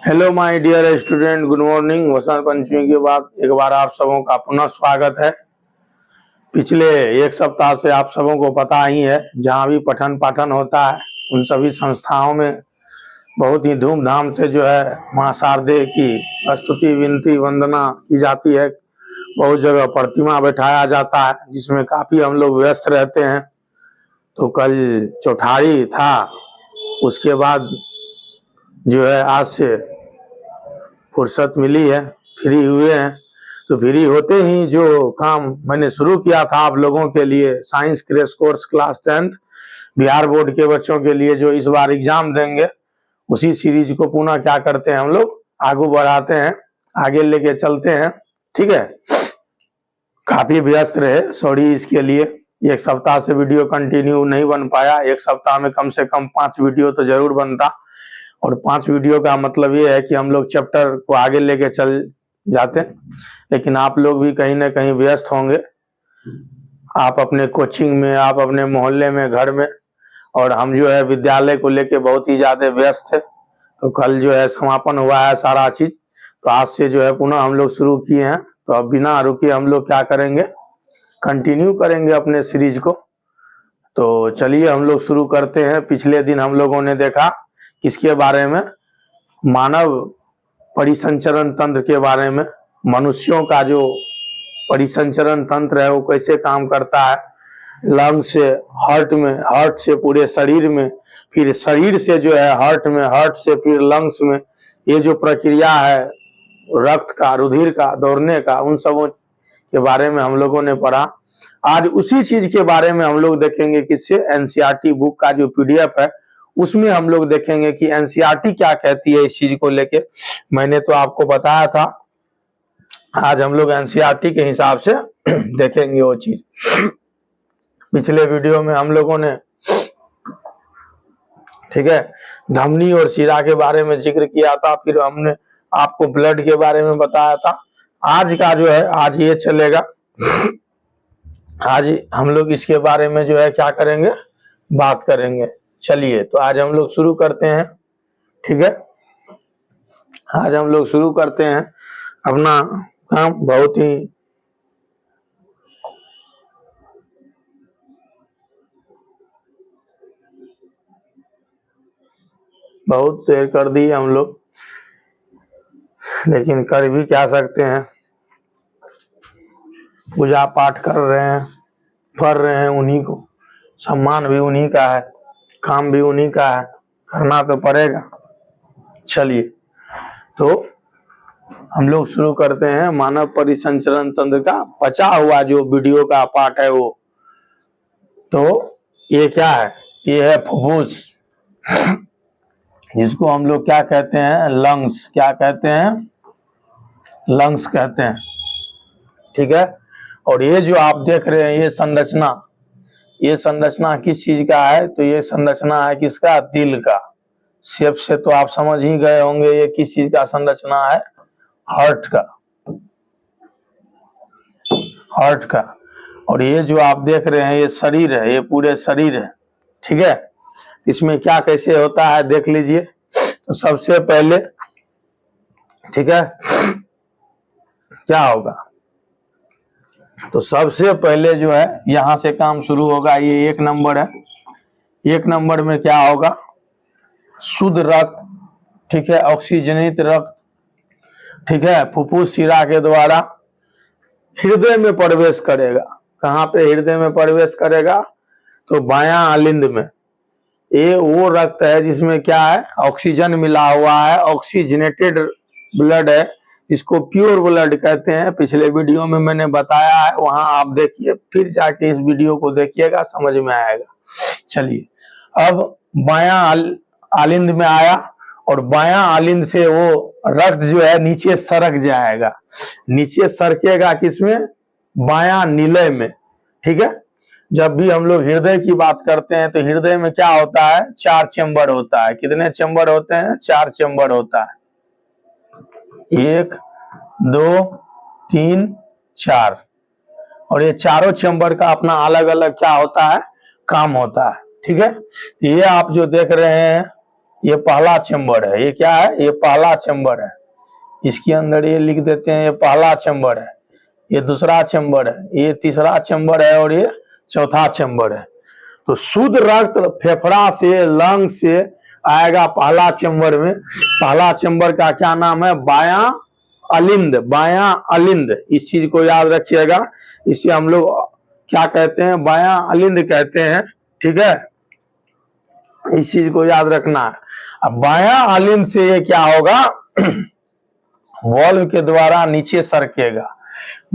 Hello my dear student, good morning. Vasant Panchami के बाद एक बार आप सबों का पुनः स्वागत है। पिछले एक सप्ताह से आप सबों को पता ही है, जहाँ भी पठन पाठन होता है उन सभी संस्थाओं में बहुत ही धूमधाम से जो है माँ शारदे की स्तुति विनती वंदना की जाती है। बहुत जगह प्रतिमा बैठाया जाता है जिसमें काफी हम लोग व्यस्त रहते हैं। तो कल चौठारी था, उसके बाद जो है आज से फुर्सत मिली है, फ्री हुए हैं। तो फ्री होते ही जो काम मैंने शुरू किया था आप लोगों के लिए, science crash course class 10th Bihar board के बच्चों के लिए जो इस बार एग्जाम देंगे, उसी सीरीज को पुनः क्या करते हैं हम लोग आगे बढ़ाते हैं, आगे लेके चलते हैं। ठीक है, काफी व्यस्त रहे, सॉरी इसके लिए। एक सप्ताह से वीडियो कंटिन्यू नहीं बन पाया। एक सप्ताह में कम से कम 5 वीडियो तो जरूर बनता, और 5 वीडियो का मतलब ये है कि हम लोग चैप्टर को आगे लेके चल जाते। लेकिन आप लोग भी कहीं ना कहीं व्यस्त होंगे, आप अपने कोचिंग में, आप अपने मोहल्ले में, घर में, और हम जो है विद्यालय को लेके बहुत ही ज्यादा व्यस्त थे। तो कल जो है समापन हुआ है सारा चीज, तो आज से जो है पुनः हम लोग शुरू किए हैं। तो अब बिना रुके हम लोग क्या करेंगे, कंटिन्यू करेंगे अपने सीरीज को। तो चलिए हम लोग शुरू करते हैं। पिछले दिन हम लोगों ने देखा किसके बारे में, मानव परिसंचरण तंत्र के बारे में। मनुष्यों का जो परिसंचरण तंत्र है वो कैसे काम करता है, लंग से हार्ट में, हार्ट से पूरे शरीर में, फिर शरीर से जो है हार्ट में, हार्ट से फिर लंग्स में। ये जो प्रक्रिया है रक्त का, रुधिर का दौड़ने का, उन सबों के बारे में हम लोगों ने पढ़ा। आज उसी चीज के बारे में हम लोग देखेंगे किससे, एनसीईआरटी बुक का जो पीडीएफ है उसमें हम लोग देखेंगे कि एनसीईआरटी क्या कहती है इस चीज को लेके। मैंने तो आपको बताया था, आज हम लोग एनसीईआरटी के हिसाब से देखेंगे वो चीज। पिछले वीडियो में हम लोगों ने, ठीक है, धमनी और शिरा के बारे में जिक्र किया था, फिर हमने आपको ब्लड के बारे में बताया था। आज का जो है, आज ये चलेगा, आज हम लोग इसके बारे में जो है क्या करेंगे, बात करेंगे। चलिए तो आज हम लोग शुरू करते हैं। ठीक है, आज हम लोग शुरू करते हैं अपना काम। बहुत देर कर दी हम लोग, लेकिन कर भी क्या सकते हैं। पूजा पाठ कर रहे हैं, पढ़ रहे हैं उन्हीं को, सम्मान भी उन्हीं का है, काम भी उन्हीं का है, करना तो पड़ेगा। चलिए तो हम लोग शुरू करते हैं मानव परिसंचरण तंत्र का बचा हुआ जो वीडियो का पार्ट है वो। तो ये क्या है, ये है फुफ्फुस, जिसको हम लोग क्या कहते हैं, लंग्स। क्या कहते हैं, लंग्स कहते हैं। ठीक है, और ये जो आप देख रहे हैं ये संरचना, ये संरचना किस चीज का है, तो ये संरचना है किसका, दिल का। शेप से तो आप समझ ही गए होंगे ये किस चीज का संरचना है, हार्ट का, हार्ट का। और ये जो आप देख रहे हैं ये शरीर है, ये पूरे शरीर है। ठीक है, इसमें क्या कैसे होता है देख लीजिए। तो सबसे पहले, ठीक है, क्या होगा, तो सबसे पहले जो है यहां से काम शुरू होगा। ये 1 नंबर है। 1 नंबर में क्या होगा, शुद्ध रक्त, ठीक है, ऑक्सीजनित रक्त, ठीक है, फुफ्फुस शिरा के द्वारा हृदय में प्रवेश करेगा। कहाँ पे हृदय में प्रवेश करेगा, तो बायां आलिंद में। ये वो रक्त है जिसमें क्या है, ऑक्सीजन मिला हुआ है, ऑक्सीजनेटेड ब्लड है, इसको प्योर ब्लड कहते हैं। पिछले वीडियो में मैंने बताया है, वहां आप देखिए, फिर जाके इस वीडियो को देखिएगा, समझ में आएगा। चलिए, अब बायां आलिंद में आया, और बायां आलिंद से वो रक्त जो है नीचे सरक जाएगा। नीचे सरकेगा किसमें, बायां निलय में। ठीक है, जब भी हम लोग हृदय की बात करते हैं तो हृदय में क्या होता है, 4 चेम्बर होता है। कितने चेम्बर होते हैं, 4 चेम्बर होता है। 1 2 3 4, और ये चारों चेम्बर का अपना अलग अलग क्या होता है, काम होता है। ठीक है, ये आप जो देख रहे हैं ये पहला चेम्बर है। ये क्या है? ये पहला चेम्बर है। इसके अंदर ये लिख देते हैं, ये पहला चेम्बर है, ये दूसरा चेम्बर है, ये तीसरा चेम्बर है और ये चौथा चेम्बर है। तो शुद्ध रक्त फेफड़ा से, लंग से आएगा पहला चेम्बर में। पहला चेम्बर का क्या नाम है? बायां अलिंद। बायां अलिंद, इस चीज को याद रखिएगा। इसे हम लोग क्या कहते हैं? बायां अलिंद कहते हैं। ठीक है, इस चीज को याद रखना है। अब बायां अलिंद से ये क्या होगा? वाल्व के द्वारा नीचे सरकेगा।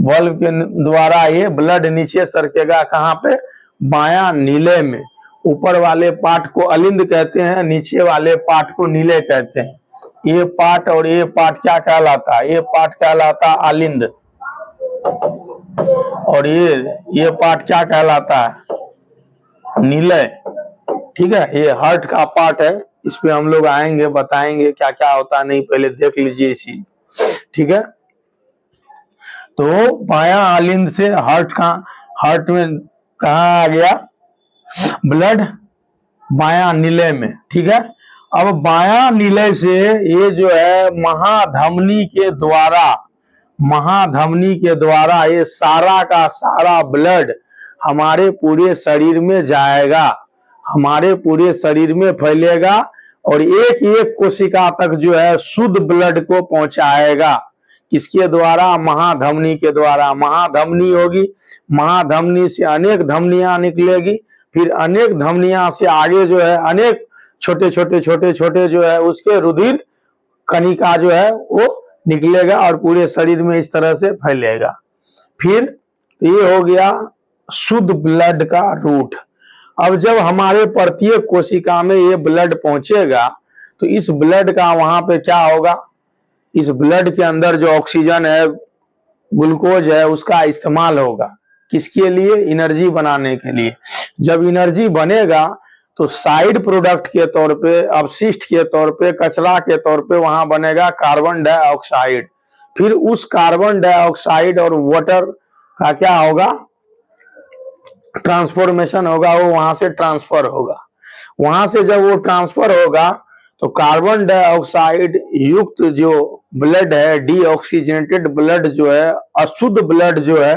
वाल्व के द्वारा ये ब्लड नीचे सरकेगा। कहाँ पे? बायां नीले में। ऊपर वाले पार्ट को अलिंद कहते हैं, नीचे वाले पार्ट को नीले कहते हैं। ये पार्ट और ये पार्ट क्या कहलाता है? ये पार्ट कहलाता है अलिंद, और ये पार्ट क्या कहलाता है? नीले। ठीक है, ये हार्ट का पार्ट है। इस पे हम लोग आएंगे, बताएंगे क्या क्या होता है। नहीं, पहले देख लीजिए इसी। ठीक है, तो बायां अलिंद से हार्ट में कहा आ गया? ब्लड बायां नीले में। ठीक है, अब बायां नीले से ये जो है महाधमनी के द्वारा ये सारा का सारा ब्लड हमारे पूरे शरीर में जाएगा, हमारे पूरे शरीर में फैलेगा और एक एक कोशिका तक जो है शुद्ध ब्लड को पहुंचाएगा। किसके द्वारा? महाधमनी के द्वारा। महाधमनी होगी, महाधमनी से अनेक धमनियां निकलेगी, फिर अनेक धमनियां से आगे जो है अनेक छोटे छोटे जो है उसके रुधिर कणिका जो है वो निकलेगा और पूरे शरीर में इस तरह से फैलेगा। फिर तो ये हो गया शुद्ध ब्लड का रूट। अब जब हमारे प्रत्येक कोशिका में ये ब्लड पहुंचेगा तो इस ब्लड का वहां पे क्या होगा? इस ब्लड के अंदर जो ऑक्सीजन है, ग्लूकोज है, उसका इस्तेमाल होगा। किसके लिए? एनर्जी बनाने के लिए। जब एनर्जी बनेगा तो साइड प्रोडक्ट के तौर पे, अपशिष्ट के तौर पे, कचरा के तौर पे वहां बनेगा कार्बन डाइऑक्साइड। फिर उस कार्बन डाइऑक्साइड और वाटर का क्या होगा? ट्रांसफॉर्मेशन होगा, वो वहां से ट्रांसफर होगा। वहां से जब वो ट्रांसफर होगा तो कार्बन डाइऑक्साइड युक्त जो ब्लड है, डीऑक्सीजनेटेड ब्लड जो है, अशुद्ध ब्लड जो है,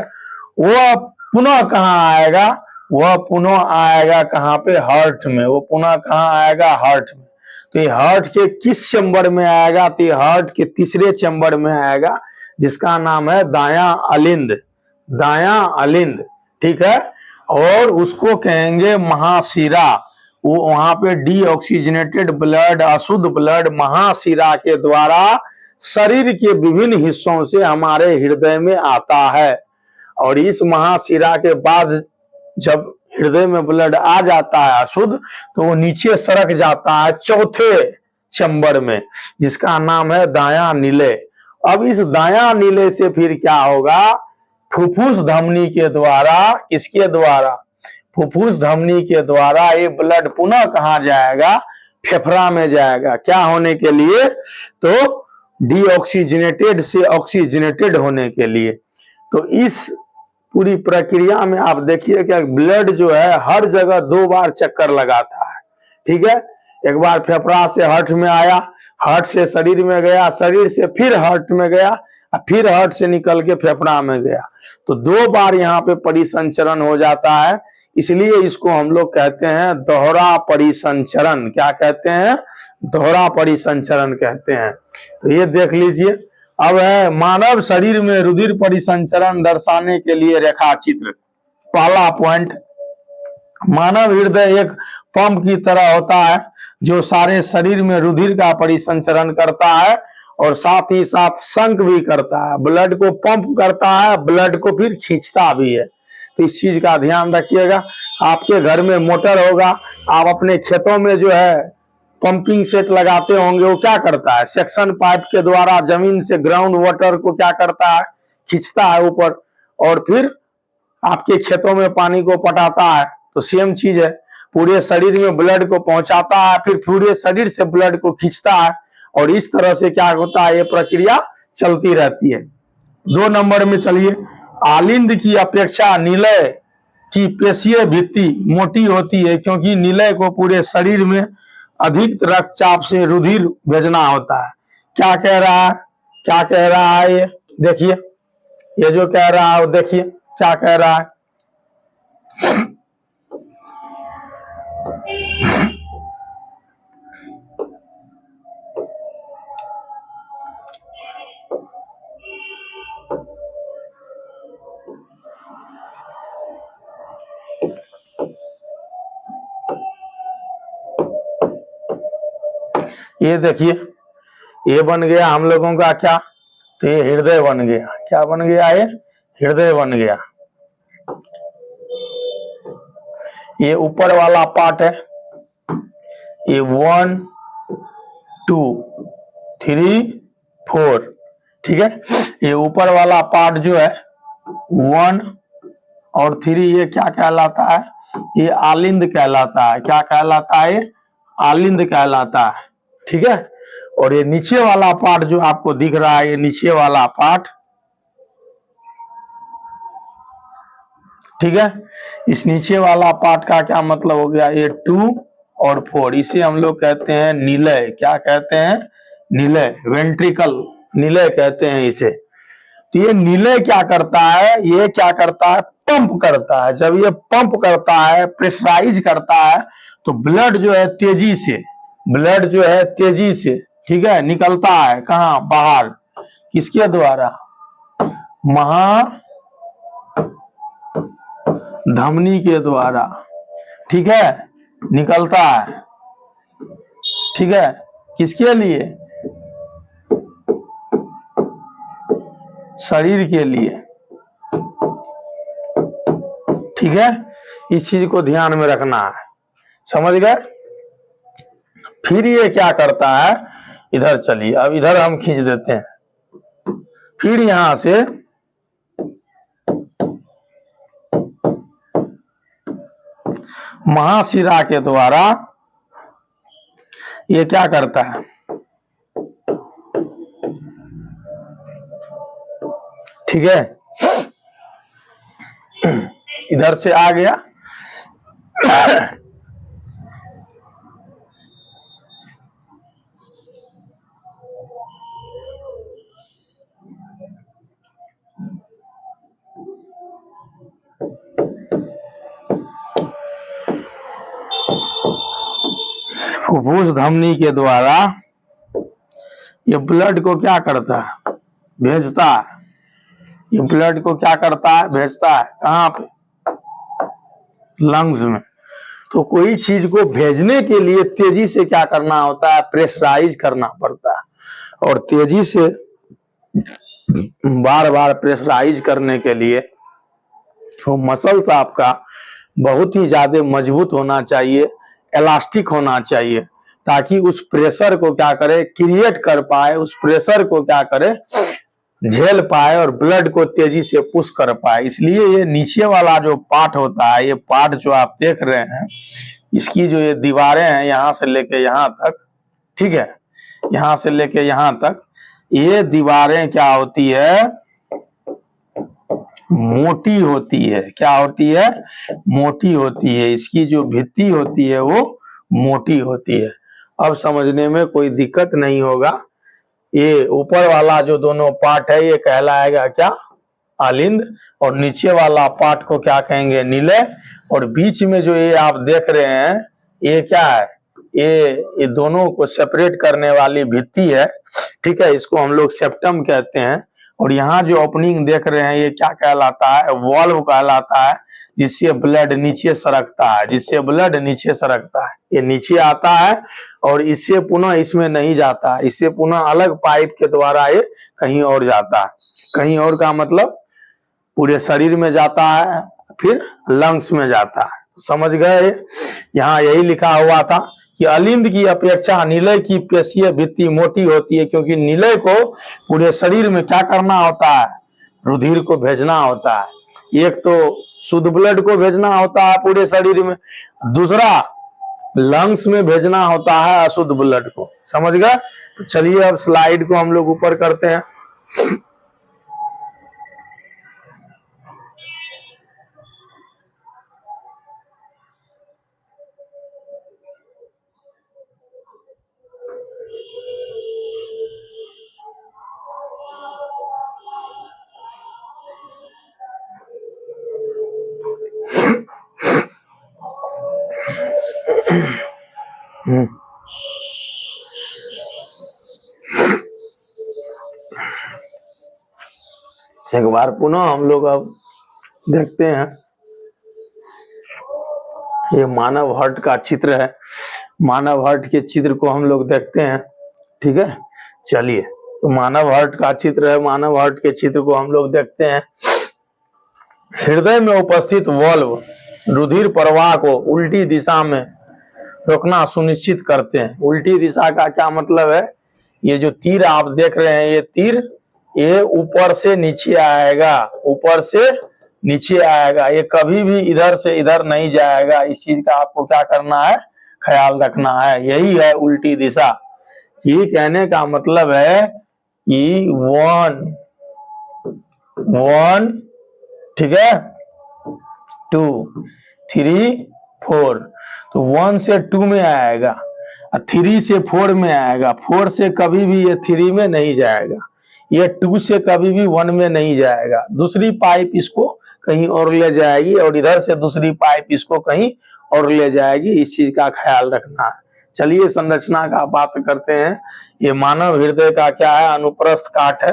वह पुनः कहाँ आएगा? वह पुनः आएगा कहाँ पे? हार्ट में। वो पुनः कहाँ आएगा? हार्ट में। तो ये हार्ट के किस चैम्बर में आएगा? तो ये हार्ट के तीसरे चैम्बर में आएगा, जिसका नाम है दायां अलिंद। दायां अलिंद, ठीक है, और उसको कहेंगे महाशिरा। वो वहां पे डीऑक्सीजनेटेड ब्लड, अशुद्ध ब्लड महाशिरा के द्वारा शरीर के विभिन्न हिस्सों से हमारे हृदय में आता है। और इस महाशिरा के बाद जब हृदय में ब्लड आ जाता है अशुद्ध, तो वो नीचे सरक जाता है चौथे चैम्बर में, जिसका नाम है दायां नीले। अब इस दायां नीले से फिर क्या होगा? फुफ्फुस धमनी के द्वारा, किसके द्वारा? फुफ्फुस धमनी के द्वारा ये ब्लड पुनः कहाँ जाएगा? फेफड़ा में जाएगा। क्या होने के लिए? तो डीऑक्सीजनेटेड से ऑक्सीजनेटेड होने के लिए। तो इस पूरी प्रक्रिया में आप देखिए कि ब्लड जो है हर जगह 2 बार चक्कर लगाता है। ठीक है, एक बार फेफड़ा से हार्ट में आया, हार्ट से शरीर में गया, शरीर से फिर हार्ट में गया, फिर हार्ट से निकल के फेफड़ा में गया। तो 2 बार यहाँ पे परिसंचरण हो जाता है। इसलिए इसको हम लोग कहते हैं दोहरा परिसंचरण। क्या कहते हैं? दोहरा परिसंचरण कहते हैं। तो ये देख लीजिए। अब है मानव शरीर में रुधिर परिसंचरण दर्शाने के लिए रेखा चित्र। पहला पॉइंट, मानव हृदय एक पंप की तरह होता है जो सारे शरीर में रुधिर का परिसंचरण करता है और साथ ही साथ संक भी करता है। ब्लड को पंप करता है, ब्लड को फिर खींचता भी है। तो इस चीज का ध्यान रखिएगा। आपके घर में मोटर होगा, आप अपने खेतों में जो है पंपिंग सेट लगाते होंगे, वो क्या करता है? सेक्शन पाइप के द्वारा जमीन से ग्राउंड वाटर को क्या करता है? खींचता है ऊपर और फिर आपके खेतों में पानी को पटाता है। तो सेम चीज है, पूरे शरीर में ब्लड को पहुंचाता है, फिर पूरे शरीर से ब्लड को खींचता है और इस तरह से क्या होता है? ये प्रक्रिया चलती रहती है। 2 नंबर में चलिए, आलिंद की अपेक्षा निलय की पेशीय भित्ति मोटी होती है, क्योंकि निलय को पूरे शरीर में अधिक रक्तचाप से रुधिर भेजना होता है। क्या कह रहा है, क्या कह रहा है ये देखिए, ये जो कह रहा है वो देखिए क्या कह रहा है। ये देखिए, ये बन गया हम लोगों का क्या, तो ये हृदय बन गया। क्या बन गया, ये हृदय बन गया। ये ऊपर वाला पार्ट है, ये 1 2 3 4, ठीक है। ये ऊपर वाला पार्ट जो है 1 और 3, ये क्या कहलाता है, ये आलिंद कहलाता है। क्या कहलाता है, ये आलिंद कहलाता है, ठीक है। और ये नीचे वाला पार्ट जो आपको दिख रहा है, ये नीचे वाला पार्ट, ठीक है। इस नीचे वाला पार्ट का क्या मतलब हो गया, ये 2 और 4, इसे हम लोग कहते हैं निलय। क्या कहते हैं, निलय, वेंट्रिकल निलय कहते हैं इसे। तो ये निलय क्या करता है, ये क्या करता है, पंप करता है। जब ये पंप करता है, प्रेशराइज करता है, तो ब्लड जो है तेजी से, ब्लड जो है तेजी से, ठीक है, निकलता है कहाँ, बाहर। किसके द्वारा, महाधमनी के द्वारा, ठीक है, निकलता है, ठीक है। किसके लिए, शरीर के लिए, ठीक है। इस चीज को ध्यान में रखना है, समझ गए। फिर ये क्या करता है, इधर चलिए, अब इधर हम खींच देते हैं। फिर यहां से महाशिरा के द्वारा ये क्या करता है, ठीक है, इधर से आ गया, फुफ्फुस धमनी के द्वारा ये ब्लड को क्या करता है, भेजता है। ये ब्लड को क्या करता है, भेजता है कहाँ पे, लंग्स में। तो कोई चीज को भेजने के लिए तेजी से क्या करना होता है, प्रेशराइज करना पड़ता है। और तेजी से बार बार प्रेशराइज करने के लिए वो मसल्स आपका बहुत ही ज्यादा मजबूत होना चाहिए, इलास्टिक होना चाहिए, ताकि उस प्रेशर को क्या करे, क्रिएट कर पाए, उस प्रेशर को क्या करे, झेल पाए और ब्लड को तेजी से पुश कर पाए। इसलिए ये नीचे वाला जो पार्ट होता है, ये पार्ट जो आप देख रहे हैं, इसकी जो ये दीवारें हैं यहां से लेके यहां तक, ठीक है, यहां से लेके यहां तक, ये दीवारें क्या होती है, मोटी होती है। क्या होती है, मोटी होती है। इसकी जो भित्ति होती है वो मोटी होती है। अब समझने में कोई दिक्कत नहीं होगा। ये ऊपर वाला जो दोनों पार्ट है ये कहलाएगा क्या, आलिंद, और नीचे वाला पार्ट को क्या कहेंगे, निलय। और बीच में जो ये आप देख रहे हैं ये क्या है, ये दोनों को सेपरेट करने वाली भित्ति है, ठीक है, इसको हम लोग सेप्टम कहते हैं। और यहाँ जो ओपनिंग देख रहे हैं ये क्या कहलाता है, वॉल्व कहलाता है, जिससे ब्लड नीचे सरकता है, जिससे ब्लड नीचे सरकता है। ये नीचे आता है और इससे पुनः इसमें नहीं जाता, इससे पुनः अलग पाइप के द्वारा ये कहीं और जाता है। कहीं और का मतलब पूरे शरीर में जाता है, फिर लंग्स में जाता है। समझ गए। यहाँ यही लिखा हुआ था कि अलिंद की अपेक्षा निलय की पेशीय भित्ति मोटी होती है, क्योंकि निलय को पूरे शरीर में क्या करना होता है, रुधिर को भेजना होता है। एक तो शुद्ध ब्लड को भेजना होता है पूरे शरीर में, दूसरा लंग्स में भेजना होता है अशुद्ध ब्लड को। समझ गए। तो चलिए अब स्लाइड को हम लोग ऊपर करते हैं। एक बार पुनः हम लोग अब देखते हैं, ये मानव हर्ट का चित्र है। मानव हर्ट के चित्र को हम लोग देखते हैं, ठीक है। चलिए, तो मानव हर्ट का चित्र है, मानव हर्ट के चित्र को हम लोग देखते हैं। हृदय में उपस्थित वाल्व रुधिर प्रवाह को उल्टी दिशा में रोकना सुनिश्चित करते हैं। उल्टी दिशा का क्या मतलब है? ये जो तीर आप देख रहे हैं, ये तीर ये ऊपर से नीचे आएगा, ऊपर से नीचे आएगा, ये कभी भी इधर से इधर नहीं जाएगा। इस चीज का आपको क्या करना है, ख्याल रखना है। यही है उल्टी दिशा। ये कहने का मतलब है कि 1 1 ठीक है, 2 3 4, तो 1 से 2 में आएगा, 3 से 4 में आएगा, 4 से कभी भी ये 3 में नहीं जाएगा, ये 2 से कभी भी 1 में नहीं जाएगा। दूसरी पाइप इसको कहीं और ले जाएगी और इधर से दूसरी पाइप इसको कहीं और ले जाएगी। इस चीज का ख्याल रखना है। चलिए संरचना का बात करते हैं। ये मानव हृदय का क्या है, अनुप्रस्थ काट है।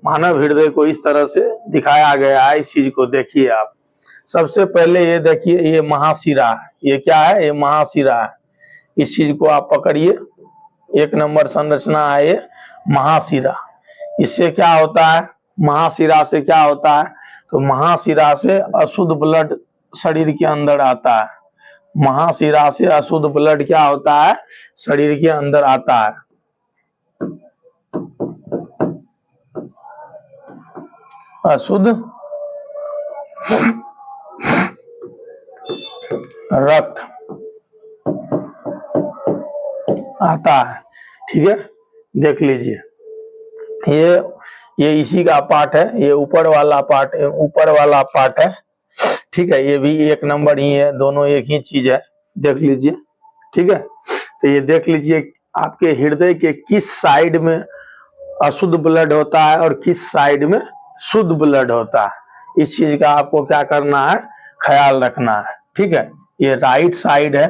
मानव हृदय को इस तरह से दिखाया गया है। इस चीज को देखिए आप। सबसे पहले ये देखिए, ये महाशिरा है। ये क्या है, ये महाशिरा है। इस चीज को आप पकड़िए, 1 नंबर संरचना है ये महाशिरा। इससे क्या होता है, महाशिरा से क्या होता है, तो महाशिरा से अशुद्ध ब्लड शरीर के अंदर आता है। महाशिरा से अशुद्ध ब्लड क्या होता है, शरीर के अंदर आता है। अशुद्ध रक्त आता है, ठीक है। देख लीजिए, ये इसी का पार्ट है, ये ऊपर वाला पार्ट है, ऊपर वाला पार्ट है, ठीक है। ये भी 1 नंबर ही है, दोनों एक ही चीज है। देख लीजिए, ठीक है। तो ये देख लीजिए, आपके हृदय के किस साइड में अशुद्ध ब्लड होता है और किस साइड में शुद्ध ब्लड होता है। इस चीज का आपको क्या करना है, ख्याल रखना है, ठीक है। ये राइट साइड है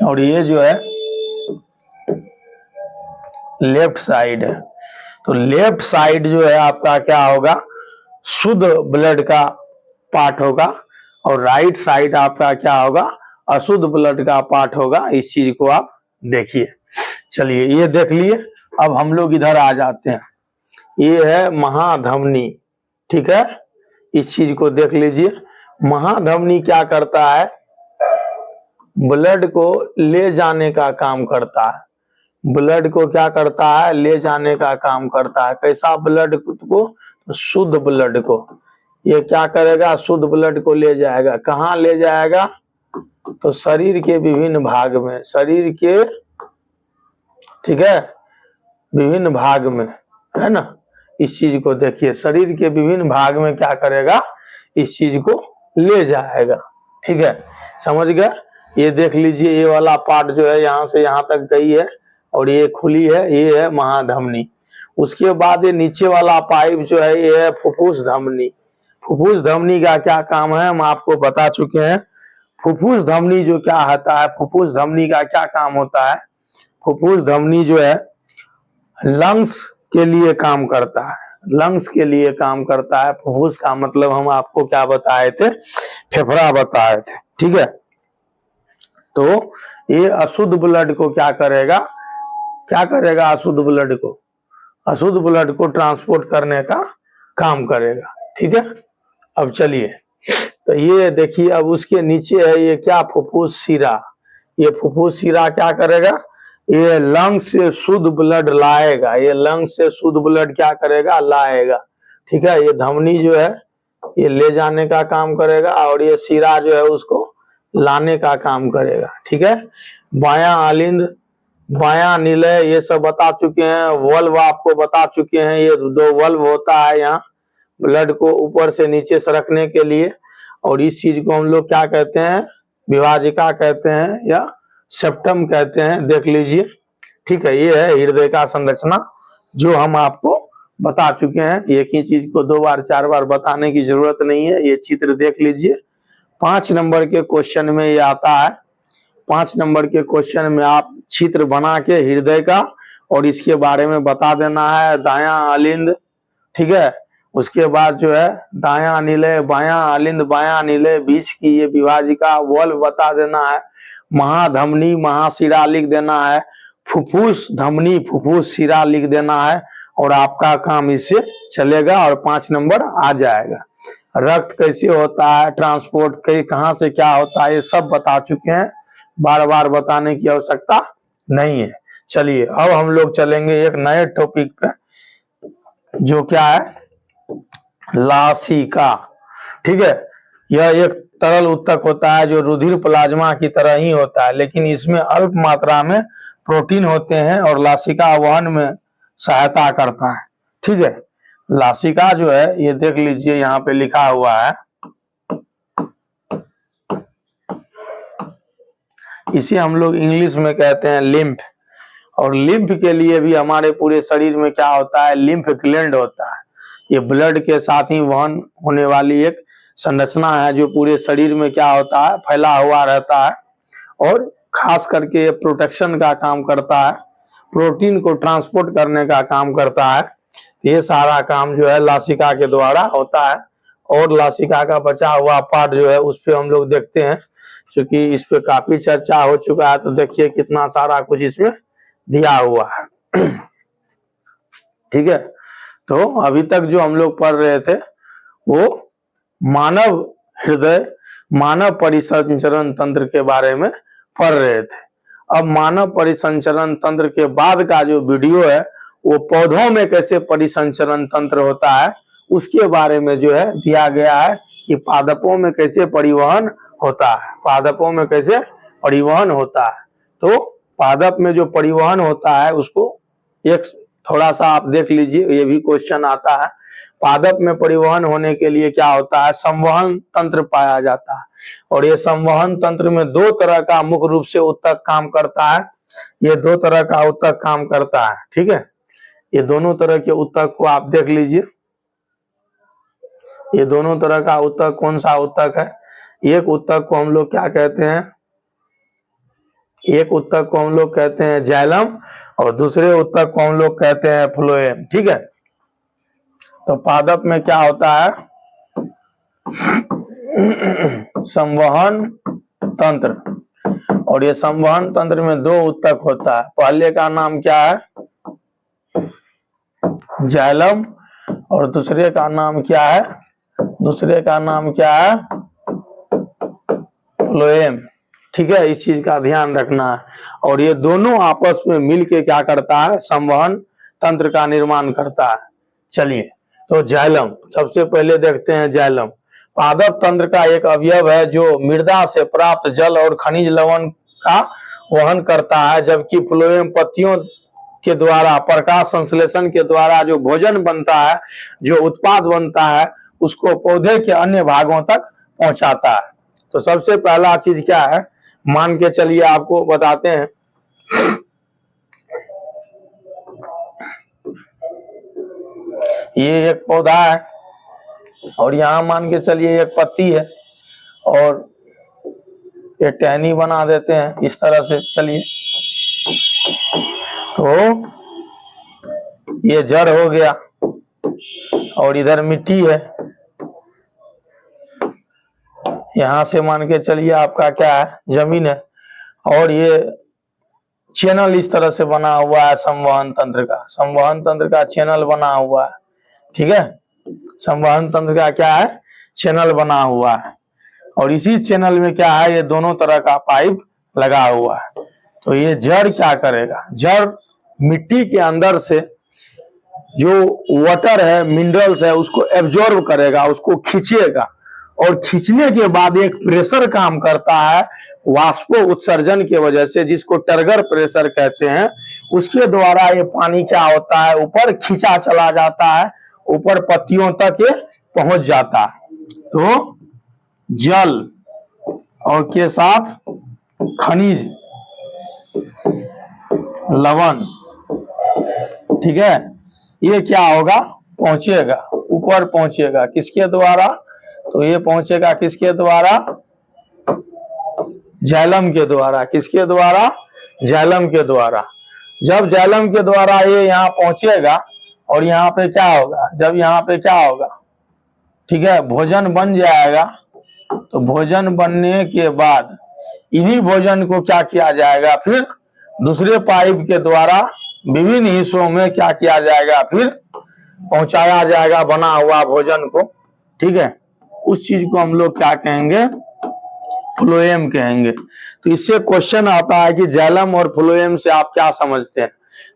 और ये जो है लेफ्ट साइड है। तो लेफ्ट साइड जो है आपका क्या होगा, शुद्ध ब्लड का पार्ट होगा और राइट साइड आपका क्या होगा, अशुद्ध ब्लड का पार्ट होगा। इस चीज को आप देखिए। चलिए, ये देख लिए। अब हम लोग इधर आ जाते हैं। ये है महाधमनी, ठीक है। इस चीज को देख लीजिए। महाधमनी क्या करता है, ब्लड को ले जाने का काम करता है। ब्लड को क्या करता है, ले जाने का काम करता है। कैसा ब्लड को, शुद्ध ब्लड को। ये क्या करेगा, शुद्ध ब्लड को ले जाएगा। कहाँ ले जाएगा, तो शरीर के विभिन्न भाग में, शरीर के, ठीक है, विभिन्न भाग में, है ना। इस चीज को देखिए, शरीर के विभिन्न भाग में क्या करेगा, इस चीज को ले जाएगा, ठीक है। समझ गए। ये देख लीजिए, ये वाला पार्ट जो है यहाँ से यहाँ तक गई है और ये खुली है, ये है महाधमनी। उसके बाद ये नीचे वाला पाइप जो है, ये है फुफ्फुस धमनी। फुफ्फुस धमनी का क्या काम है, हम आपको बता चुके हैं। फुफ्फुस धमनी जो क्या होता है, फुफ्फुस धमनी का क्या काम होता है, फुफ्फुस धमनी जो है लंग्स के लिए काम करता है। लंग्स के लिए काम करता है। फुफ्फुस का मतलब हम आपको क्या बताए थे, फेफड़ा बताए थे, ठीक है। तो ये अशुद्ध ब्लड को क्या करेगा, क्या करेगा, अशुद्ध ब्लड को, अशुद्ध ब्लड को ट्रांसपोर्ट करने का काम करेगा, ठीक है। अब चलिए, तो ये देखिए, अब उसके नीचे है ये क्या, फुफ्फुस शिरा। ये फुफ्फुस शिरा क्या करेगा, ये लंग से शुद्ध ब्लड लाएगा। ये लंग से शुद्ध ब्लड क्या करेगा, लाएगा, ठीक है। ये धमनी जो है ये ले जाने का काम करेगा और ये शिरा जो है उसको लाने का काम करेगा, ठीक है। बायां आलिंद, बायां निलय, ये सब बता चुके हैं। वल्व आपको बता चुके हैं। ये 2 वल्व होता है यहाँ ब्लड को ऊपर से नीचे सरकने के लिए, और इस चीज को हम लोग क्या कहते हैं, विभाजिका कहते हैं या सेप्टम कहते हैं। देख लीजिए, ठीक है। ये है हृदय का संरचना जो हम आपको बता चुके हैं। एक ही चीज को 2 बार 4 बार बताने की जरूरत नहीं है। ये चित्र देख लीजिए 5 नंबर के क्वेश्चन में ये आता है। 5 नंबर के क्वेश्चन में आप चित्र बना के हृदय का और इसके बारे में बता देना है। दायां अलिंद, ठीक है, उसके बाद जो है दायां अनिलय, बायां अलिंद, बायां अनिलय, बीच की ये विभाजिका वॉल्व बता देना है। महाधमनी महाशिरा लिख देना है। फुफ्फुस धमनी फुफ्फुस शिरा लिख देना है और आपका काम इससे चलेगा और 5 नंबर आ जाएगा। रक्त कैसे होता है, ट्रांसपोर्ट कहाँ से क्या होता है, ये सब बता चुके हैं, बार बार बताने की आवश्यकता नहीं है। चलिए अब हम लोग चलेंगे एक नए टॉपिक पे, जो क्या है, लासिका। ठीक है, यह एक तरल उत्तक होता है जो रुधिर प्लाज्मा की तरह ही होता है, लेकिन इसमें अल्प मात्रा में प्रोटीन होते हैं और लासिका वहन में सहायता करता है। ठीक है, लासिका जो है ये देख लीजिए यहाँ पे लिखा हुआ है, इसे हम लोग इंग्लिश में कहते हैं लिम्फ। और लिम्फ के लिए भी हमारे पूरे शरीर में क्या होता है, लिम्फ ग्लैंड होता है। ये ब्लड के साथ ही वहन होने वाली एक संरचना है जो पूरे शरीर में क्या होता है, फैला हुआ रहता है और खास करके ये प्रोटेक्शन का काम करता है, प्रोटीन को ट्रांसपोर्ट करने का काम करता है। ये सारा काम जो है लासिका के द्वारा होता है। और लासिका का बचा हुआ पार्ट जो है उस पर हम लोग देखते हैं, क्योंकि इस पे काफी चर्चा हो चुका है। तो देखिए कितना सारा कुछ इसमें दिया हुआ है। ठीक है, तो अभी तक जो हम लोग पढ़ रहे थे वो मानव हृदय, मानव परिसंचरण तंत्र के बारे में पढ़ रहे थे। अब मानव परिसंचरण तंत्र के बाद का जो वीडियो है वो पौधों में कैसे परिसंचरण तंत्र होता है उसके बारे में जो है दिया गया है कि पादपों में कैसे परिवहन होता है, पादपों में कैसे परिवहन होता है। तो पादप में जो परिवहन होता है उसको एक थोड़ा सा आप देख लीजिए, ये भी क्वेश्चन आता है। पादप में परिवहन होने के लिए क्या होता है, संवहन तंत्र पाया जाता है। और ये संवहन तंत्र में 2 तरह का मुख्य रूप से उत्तक काम करता है। ये 2 तरह का उत्तक काम करता है। ठीक है, ये दोनों तरह के उत्तक को आप देख लीजिए। ये दोनों तरह का उत्तक कौन सा उत्तक है, एक उत्तक को हम लोग क्या कहते हैं, एक उत्तक को हम लोग कहते हैं जाइलम और दूसरे उत्तक को हम लोग कहते हैं फ्लोएम। ठीक है, तो पादप में क्या होता है, संवहन तंत्र। और ये संवहन तंत्र में 2 उत्तक होता है। पहले का नाम क्या है, जाइलम, और दूसरे का नाम क्या है, दूसरे का नाम क्या है, फ्लोएम। ठीक है, इस चीज का ध्यान रखना है। और ये दोनों आपस में मिलके क्या करता है, संवहन तंत्र का निर्माण करता है। चलिए, तो जाइलम सबसे पहले देखते हैं। जाइलम पादप तंत्र का एक अवयव है जो मृदा से प्राप्त जल और खनिज लवण का वहन करता है, जबकि फ्लोएम पत्तियों के द्वारा प्रकाश संश्लेषण के द्वारा जो भोजन बनता है, जो उत्पाद बनता है, उसको पौधे के अन्य भागों तक पहुंचाता है। तो सबसे पहला चीज क्या है, मान के चलिए आपको बताते हैं। ये एक पौधा है और यहाँ मान के चलिए एक पत्ती है और ये टहनी बना देते हैं इस तरह से। चलिए, तो ये जड़ हो गया और इधर मिट्टी है। यहां से मान के चलिए आपका क्या है, जमीन है। और ये चैनल इस तरह से बना हुआ है संवहन तंत्र का, संवहन तंत्र का चैनल बना हुआ है। ठीक है, संवहन तंत्र का क्या है, चैनल बना हुआ है। और इसी चैनल में क्या है, ये दोनों तरह का पाइप लगा हुआ है। तो ये जड़ क्या करेगा, जड़ मिट्टी के अंदर से जो वाटर है, मिनरल्स है, उसको एब्जॉर्ब करेगा, उसको खींचेगा। और खींचने के बाद एक प्रेशर काम करता है वाष्पो उत्सर्जन की वजह से, जिसको टर्गर प्रेशर कहते हैं। उसके द्वारा ये पानी क्या होता है, ऊपर खींचा चला जाता है, ऊपर पत्तियों तक ये पहुंच जाता है। तो जल और के साथ खनिज लवण, ठीक है, ये क्या होगा, पहुंचेगा, ऊपर पहुंचेगा। किसके द्वारा, तो ये पहुंचेगा किसके द्वारा, जाइलम के द्वारा। किसके द्वारा? जाइलम के द्वारा। जब जाइलम के द्वारा ये यहाँ पहुंचेगा और यहाँ पे क्या होगा, जब यहाँ पे क्या होगा, ठीक है, भोजन बन जाएगा। तो भोजन बनने के बाद इन्हीं भोजन को क्या किया जाएगा, फिर दूसरे पाइप के द्वारा विभिन्न हिस्सों में क्या किया जाएगा, फिर पहुंचाया जाएगा बना हुआ भोजन को। ठीक है, उस चीज को हम लोग क्या कहेंगे, फ्लोएम कहेंगे। तो इससे क्वेश्चन आता है कि जाइलम और फ्लोएम से आप क्या समझते हैं।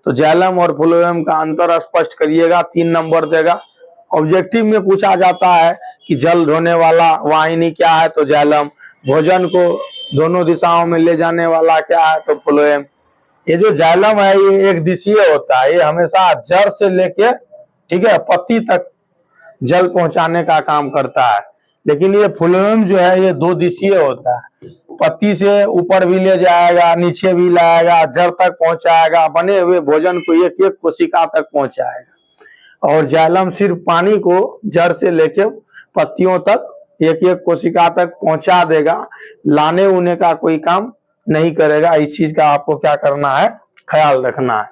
तो जाइलम और फ्लोएम का अंतर स्पष्ट करिएगा, 3 नंबर देगा। ऑब्जेक्टिव में पूछा जाता है कि जल ढोने वाला वाहिनी क्या है, तो जाइलम। भोजन को दोनों दिशाओं में ले जाने वाला क्या है, तो फ्लोएम। ये जो जाइलम है ये एक दिशीय होता है, ये हमेशा जड़ से लेके, ठीक है, पत्ती तक जल पहुंचाने का काम करता है। लेकिन ये फ्लोएम जो है ये 2 दिशीय होता है, पत्ती से ऊपर भी ले जाएगा, नीचे भी लाएगा, जड़ तक पहुंचाएगा, बने हुए भोजन को एक एक कोशिका तक पहुंचाएगा। और जाइलम सिर्फ पानी को जड़ से लेके पत्तियों तक एक एक कोशिका तक पहुंचा देगा, लाने उने का कोई काम नहीं करेगा। इस चीज का आपको क्या करना है, ख्याल रखना है।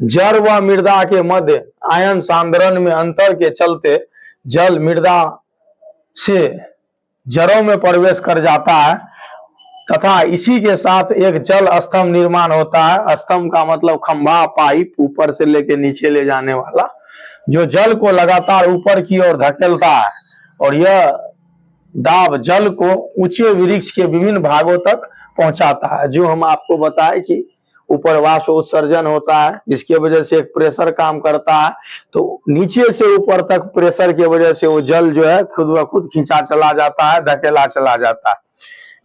जड़ व मृदा के मध्य आयन सांद्रण में अंतर के चलते जल मृदा से जड़ों में प्रवेश कर जाता है तथा इसी के साथ एक जल स्तंभ निर्माण होता है। स्तंभ का मतलब खंभा, पाइप ऊपर से लेके नीचे ले जाने वाला, जो जल को लगातार ऊपर की ओर धकेलता है। और यह दाब जल को ऊंचे वृक्ष के विभिन्न भागों तक पहुंचाता है। जो हम आपको बताए कि ऊपर वाष्प उत्सर्जन होता है, जिसकी वजह से एक प्रेशर काम करता है। तो नीचे से ऊपर तक प्रेशर की वजह से वो जल जो है खुद ब खुद खींचा चला जाता है, धकेला चला जाता है।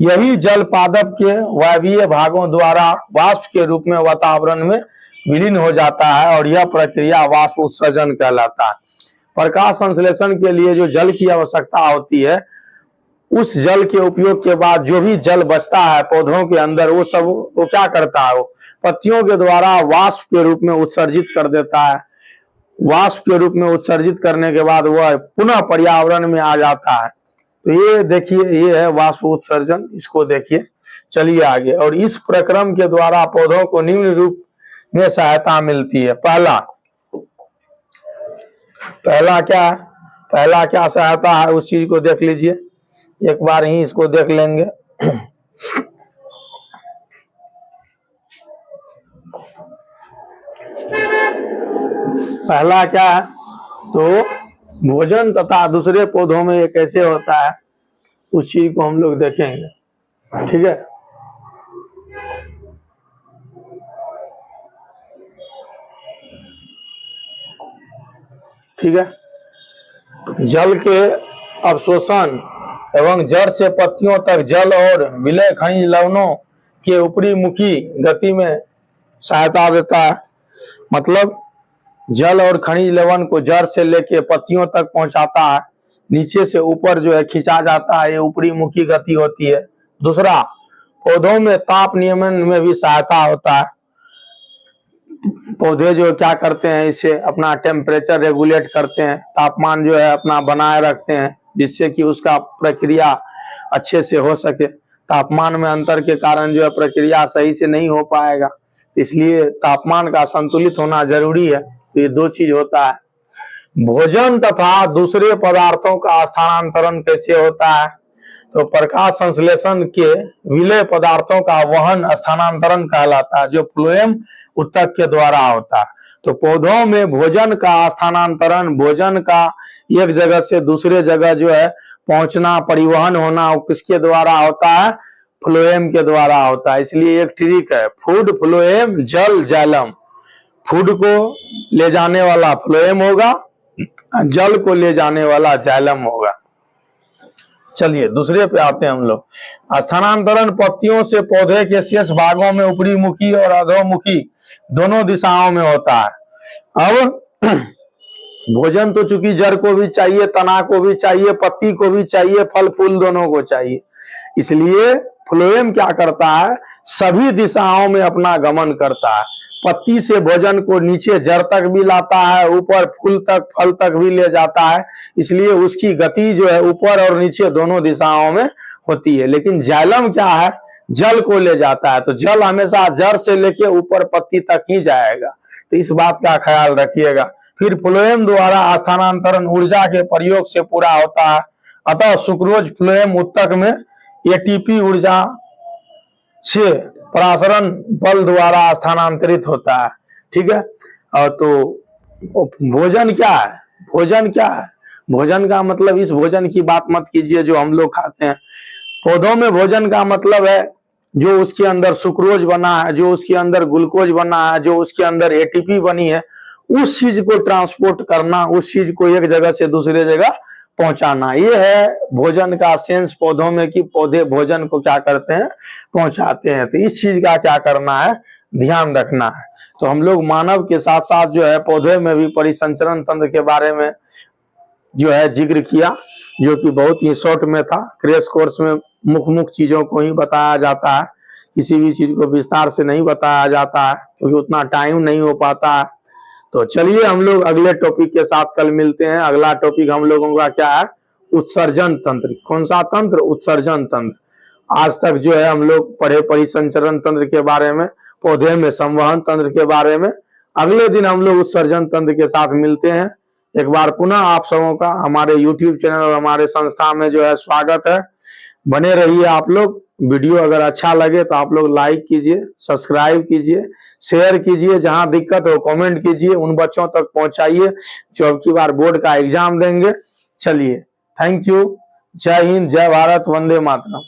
यही जल पादप के वायवीय भागों द्वारा वाष्प के रूप में वातावरण में विलीन हो जाता है और यह प्रक्रिया वाष्प उत्सर्जन कहलाता है। प्रकाश संश्लेषण के लिए जो जल की आवश्यकता होती है, उस जल के उपयोग के बाद जो भी जल बचता है पौधों के अंदर, वो सब वो क्या करता है, वो पत्तियों के द्वारा वाष्प के रूप में उत्सर्जित कर देता है। वाष्प के रूप में उत्सर्जित करने के बाद वह पुनः पर्यावरण में आ जाता है। तो ये देखिए, ये है वाष्प उत्सर्जन, इसको देखिए। चलिए आगे। और इस प्रक्रम के द्वारा पौधों को निम्न रूप में सहायता मिलती है। पहला क्या सहायता है, उस चीज को देख लीजिए, एक बार ही इसको देख लेंगे। पहला क्या है, तो भोजन तथा दूसरे पौधों में ये कैसे होता है, उस चीज को हम लोग देखेंगे। ठीक है, ठीक है। जल के अवशोषण एवं जड़ से पत्तियों तक जल और विलय खनिज लवणों के ऊपरी मुखी गति में सहायता देता है। मतलब जल और खनिज लवण को जड़ से लेके पत्तियों तक पहुंचाता है, नीचे से ऊपर जो है खींचा जाता है, ये ऊपरी मुखी गति होती है। दूसरा, पौधों में ताप नियमन में भी सहायता होता है। पौधे जो क्या करते हैं, इससे अपना टेम्परेचर रेगुलेट करते हैं, तापमान जो है अपना बनाए रखते हैं, जिससे कि उसका प्रक्रिया अच्छे से हो सके। तापमान में अंतर के कारण जो है प्रक्रिया सही से नहीं हो पाएगा, इसलिए तापमान का संतुलित होना जरूरी है। तो ये 2 चीज होता है। भोजन तथा दूसरे पदार्थों का स्थानांतरण कैसे होता है, तो प्रकाश संश्लेषण के विलय पदार्थों का वहन स्थानांतरण कहलाता है, जो फ्लोएम उत्तक के द्वारा होता है। तो पौधों में भोजन का स्थानांतरण, भोजन का एक जगह से दूसरे जगह जो है पहुंचना, परिवहन होना, किसके द्वारा होता है, फ्लोएम के द्वारा होता है। इसलिए एक ट्रिक है, फूड फ्लोएम जल जाइलम। फूड को ले जाने वाला फ्लोएम होगा, जल को ले जाने वाला जाइलम होगा। चलिए दूसरे पे आते हैं हम लोग। स्थानांतरण पत्तियों से पौधे के शेष भागों में ऊपरी मुखी और अधोमुखी दोनों दिशाओं में होता है। अब भोजन तो चूंकि जड़ को भी चाहिए, तना को भी चाहिए, पत्ती को भी चाहिए, फल फूल दोनों को चाहिए, इसलिए फ्लोएम क्या करता है, सभी दिशाओं में अपना गमन करता है। पत्ती से भोजन को नीचे जड़ तक भी लाता है, ऊपर फूल तक, फल तक भी ले जाता है। इसलिए उसकी गति जो है ऊपर और नीचे दोनों दिशाओं में होती है। लेकिन जाइलम क्या है, जल को ले जाता है, तो जल हमेशा जड़ से लेके ऊपर पत्ती तक ही जाएगा, तो इस बात का ख्याल रखिएगा। फिर फ्लोएम द्वारा स्थानांतरण ऊर्जा के प्रयोग से पूरा होता है, अतः सुक्रोज फ्लोएम उत्तक में एटीपी ऊर्जा से परासरण बल द्वारा स्थानांतरित होता है। ठीक है, और तो भोजन क्या है, भोजन क्या है, भोजन का मतलब इस भोजन की बात मत कीजिए जो हम लोग खाते हैं। पौधों में भोजन का मतलब है जो उसके अंदर सुक्रोज बना है, जो उसके अंदर ग्लूकोज बना है, जो उसके अंदर एटीपी बनी है, उस चीज को ट्रांसपोर्ट करना, उस चीज को एक जगह से दूसरे जगह पहुंचाना, ये है भोजन का सेंस पौधों में, कि पौधे भोजन को क्या करते हैं, पहुंचाते हैं। तो इस चीज का क्या करना है, ध्यान रखना है। तो हम लोग मानव के साथ साथ जो है पौधे में भी परिसंचरण तंत्र के बारे में जो है जिक्र किया, जो कि बहुत ही शॉर्ट में था। क्रैश कोर्स में मुख्य चीजों को ही बताया जाता है, किसी भी चीज को विस्तार से नहीं बताया जाता है, क्योंकि उतना टाइम नहीं हो पाता है। तो चलिए हम लोग अगले टॉपिक के साथ कल मिलते हैं। अगला टॉपिक हम लोगों का क्या है, उत्सर्जन तंत्र। कौन सा तंत्र, उत्सर्जन तंत्र। आज तक जो है हम लोग पढ़े परिसंचरण तंत्र के बारे में, पौधे में संवहन तंत्र के बारे में। अगले दिन हम लोग उत्सर्जन तंत्र के साथ मिलते हैं। एक बार पुनः आप सबों का हमारे YouTube चैनल और हमारे संस्था में जो है स्वागत है। बने रहिए आप लोग। वीडियो अगर अच्छा लगे तो आप लोग लाइक कीजिए, सब्सक्राइब कीजिए, शेयर कीजिए, जहां दिक्कत हो कमेंट कीजिए, उन बच्चों तक पहुंचाइए जो अब की बार बोर्ड का एग्जाम देंगे। चलिए, थैंक यू। जय हिंद, जय भारत, वंदे मातरम।